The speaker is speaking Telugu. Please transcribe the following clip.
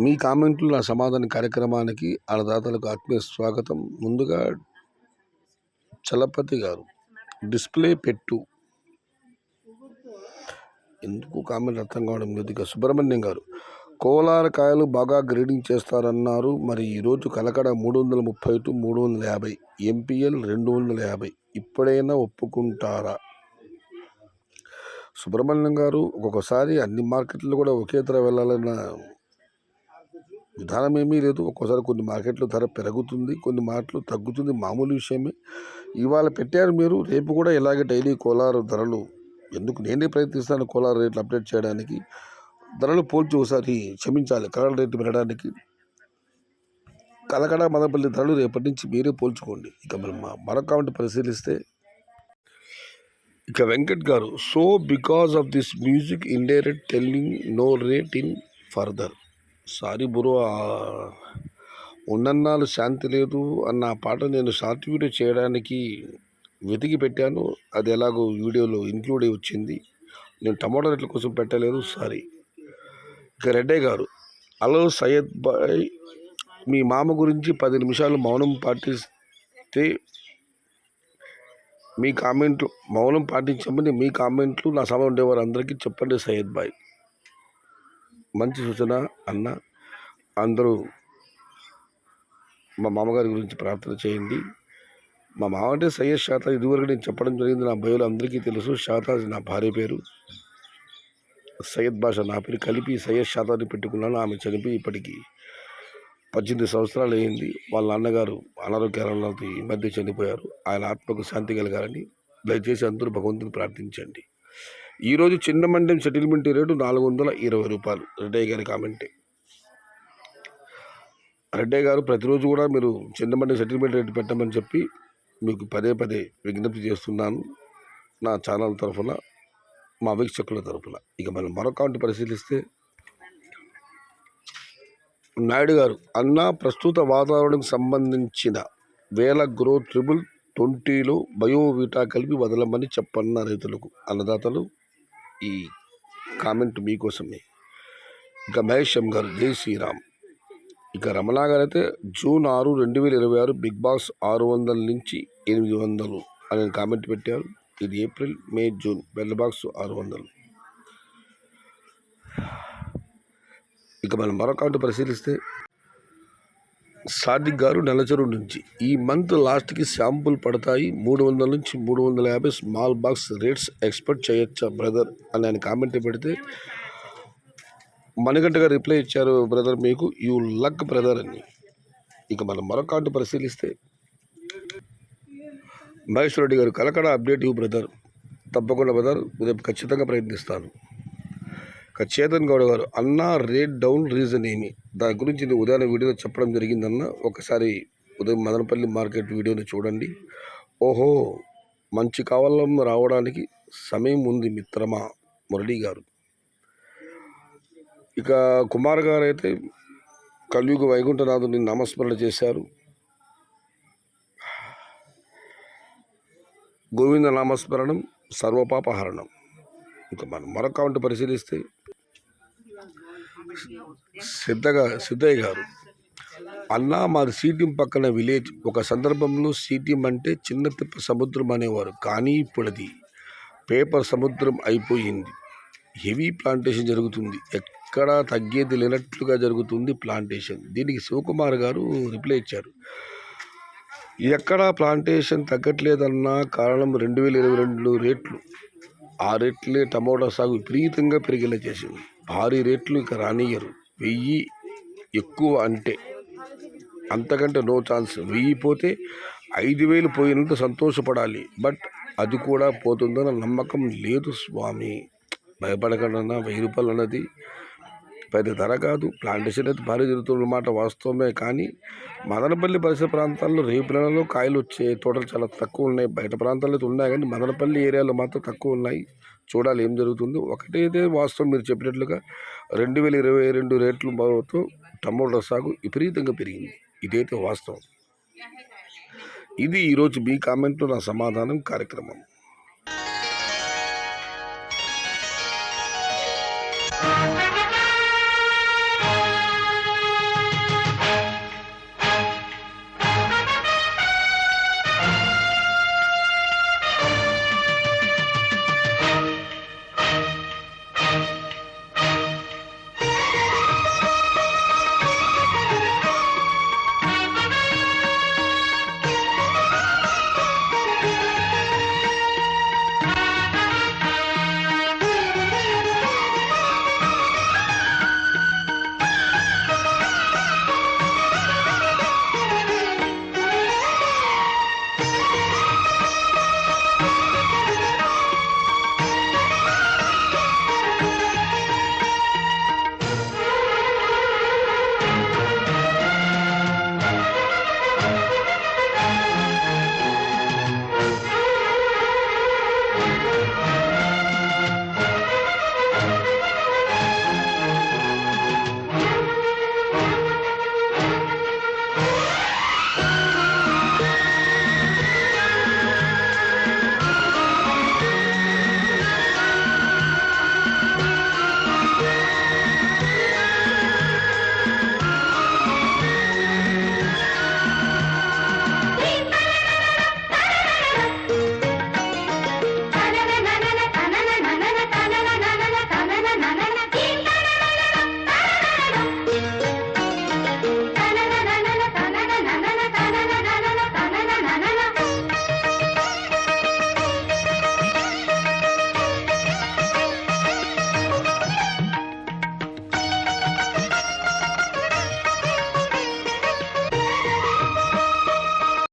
మీ కామెంట్లు నా సమాధాన కార్యక్రమానికి అన్నదాతలకు ఆత్మీయ స్వాగతం. ముందుగా చలపతి గారు డిస్ప్లే పెట్టు, ఎందుకు కామెంట్ అర్థం కావడం లేదు. ఇక సుబ్రహ్మణ్యం గారు కోలార కాయలు బాగా గ్రేడింగ్ చేస్తారన్నారు, మరి ఈరోజు కలకడ 330 to 350, ఎంపీఎల్ 250, ఇప్పుడైనా ఒప్పుకుంటారా? సుబ్రహ్మణ్యం గారు, ఒక్కొక్కసారి అన్ని మార్కెట్లు కూడా ఒకే ధర వెళ్ళాలన్న విధానం ఏమీ లేదు. ఒక్కోసారి కొన్ని మార్కెట్లో ధర పెరుగుతుంది, కొన్ని మార్కెట్లు తగ్గుతుంది, మామూలు విషయమే. ఇవాళ పెట్టారు మీరు, రేపు కూడా ఇలాగే డైలీ కోలార్ ధరలు, ఎందుకు నేనే ప్రయత్నిస్తాను కోలార్ రేట్లు అప్డేట్ చేయడానికి. ధరలు పోల్చి ఒకసారి క్షమించాలి, కలర్ రేటు పెరగడానికి. కలకడ మదనపల్లి ధరలు రేపటి నుంచి మీరే పోల్చుకోండి. ఇక మనం మరొక కామెంట్ పరిశీలిస్తే, ఇక Venkat garu so because of this music indirect telling no rate in further. Sorry bro, ఉన్నన్నాళ్ళు శాంతి లేదు అన్న పాట నేను షార్ట్ వీడియో చేయడానికి వెతికి పెట్టాను, అది ఎలాగో వీడియోలో ఇంక్లూడ్ అయి వచ్చింది. నేను టమాటో రేట్ల కోసం పెట్టలేదు, సారీ. ఇక రెడ్డే గారు, హలో సయ్యద్ బాయ్, మీ మామ గురించి 10 నిమిషాలు మౌనం పాటిస్తే మీ కామెంట్లు, మౌనం పాటించమని మీ కామెంట్లు నా సభ ఉండేవారు అందరికీ చెప్పండి సయ్యద్ బాయ్. మంచి సూచన అన్న. అందరూ మా మామగారి గురించి ప్రార్థన చేయండి. మా మామ అంటే సయ్యద్ షాతా, ఇదివరకు నేను చెప్పడం జరిగింది. నా భయోలు అందరికీ తెలుసు. షాతా నా భార్య పేరు, సయ్యద్ భాష నా పేరు, కలిపి సయ్యద్ షాతాని పెట్టుకున్నాను. ఆమె చనిపోయి ఇప్పటికీ 18 సంవత్సరాలు అయింది. వాళ్ళ నాన్నగారు అనారోగ్యాలతో ఈ మధ్య చనిపోయారు. ఆయన ఆత్మకు శాంతి కలగాలని దయచేసి అందరూ భగవంతుని ప్రార్థించండి. ఈరోజు చిన్న మండ్యం సెటిల్మెంట్ రేటు 420 రూపాయలు. రెడ్డయ్య గారి కామెంటే. రెడ్డయ్య గారు, ప్రతిరోజు కూడా మీరు చిన్న మండ్యం సెటిల్మెంట్ రేటు పెట్టమని చెప్పి మీకు పదే విజ్ఞప్తి చేస్తున్నాను, నా ఛానల్ తరఫున, మా వీక్షకుల తరఫున. ఇక మనం మరొక కామెంట్ పరిశీలిస్తే, నాయుడు గారు, అన్న ప్రస్తుత వాతావరణానికి సంబంధించిన వేల గ్రోత్ 2020లో బయోవిటా కలిపి వదలమని చెప్పన్న రైతులకు, అన్నదాతలు. ఈ కామెంట్ మీకోసమే. ఇక మహేష్ ఎం గారు, జై శ్రీరామ్. ఇక రమణ గారు అయితే జూన్ 6, 2026 బిగ్ బాస్ 600 నుంచి 800 అనే కామెంట్ పెట్టారు. ఇది ఏప్రిల్, మే, జూన్ బెల్ బాక్స్ 600. ఇక మనం మరొక కామెంట్ పరిశీలిస్తే, సాదిక్ గారు నెలచెరువు నుంచి, ఈ మంత్ లాస్ట్కి శాంపుల్ పడతాయి, 300 నుంచి 350 స్మాల్ బాక్స్ రేట్స్ ఎక్స్పెక్ట్ చేయొచ్చా బ్రదర్ అని ఆయన కామెంట్ పెడితే, మణిగంట గారు రిప్లై ఇచ్చారు, బ్రదర్ మీకు యూ లక్ బ్రదర్ అని. ఇక మనం మరొక కామెంట్ పరిశీలిస్తే, మహేశ్వర రెడ్డి గారు, కలకడ అప్డేట్ యూ బ్రదర్, తప్పకుండా బ్రదర్, రేపు ఖచ్చితంగా ప్రయత్నిస్తాను. చేతన్ గౌడ గారు, అన్న రేట్ డౌన్ రీజన్ ఏమి, దాని గురించి నేను ఉదయం వీడియోలో చెప్పడం జరిగిందన్న, ఒకసారి ఉదయం మదనపల్లి మార్కెట్ వీడియోని చూడండి. ఓహో, మంచి కావాలం రావడానికి సమయం ఉంది మిత్రమా. మురళీ గారు. ఇక కుమార్ గారు అయితే కలియుగ వైకుంఠనాథుని నామస్మరణ చేశారు. గోవింద నామస్మరణం సర్వపాపహరణం. ఇక మనం మరొక కామెంట్ పరిశీలిస్తే, సిద్ధయ్య గారు, అన్నా మాది సీటీం పక్కన విలేజ్, ఒక సందర్భంలో సీటీం అంటే చిన్న తిప్ప సముద్రం అనేవారు, కానీ ఇప్పుడు అది పేపర్ సముద్రం అయిపోయింది. హెవీ ప్లాంటేషన్ జరుగుతుంది, ఎక్కడా తగ్గేది లేనట్లుగా జరుగుతుంది ప్లాంటేషన్. దీనికి శివకుమార్ గారు రిప్లై ఇచ్చారు, ఎక్కడా ప్లాంటేషన్ తగ్గట్లేదన్న కారణం 2022 రేట్లు, ఆ రేట్లే టమోటా సాగు విపరీతంగా పెరిగేలా చేసింది. భారీ రేట్లు ఇక రానియ్యరు. 1000 ఎక్కువ అంటే, అంతకంటే నో ఛాన్స్. 1000 పోతే 5000 పోయినంత సంతోషపడాలి, బట్ అది కూడా పోతుందన్న నమ్మకం లేదు స్వామి. భయపడకుండా, 1000 రూపాయలు అన్నది పెద్ద ధర కాదు. ప్లాంటేషన్ అయితే భారీ జరుగుతున్నమాట వాస్తవమే, కానీ మదనపల్లి పరిసర ప్రాంతాల్లో రేపు నెలలో కాయలు వచ్చే తోటలు చాలా తక్కువ ఉన్నాయి. బయట ప్రాంతాల్లో అయితే ఉన్నాయి, కానీ మదనపల్లి ఏరియాలో మాత్రం తక్కువ ఉన్నాయి. చూడాలి ఏం జరుగుతుందో. ఒకటైతే వాస్తవం, మీరు చెప్పినట్లుగా 2022 రేట్లతో టమోటా సాగు విపరీతంగా పెరిగింది. ఇదైతే వాస్తవం. ఇది ఈరోజు మీ కామెంట్లో నా సమాధానం కార్యక్రమం.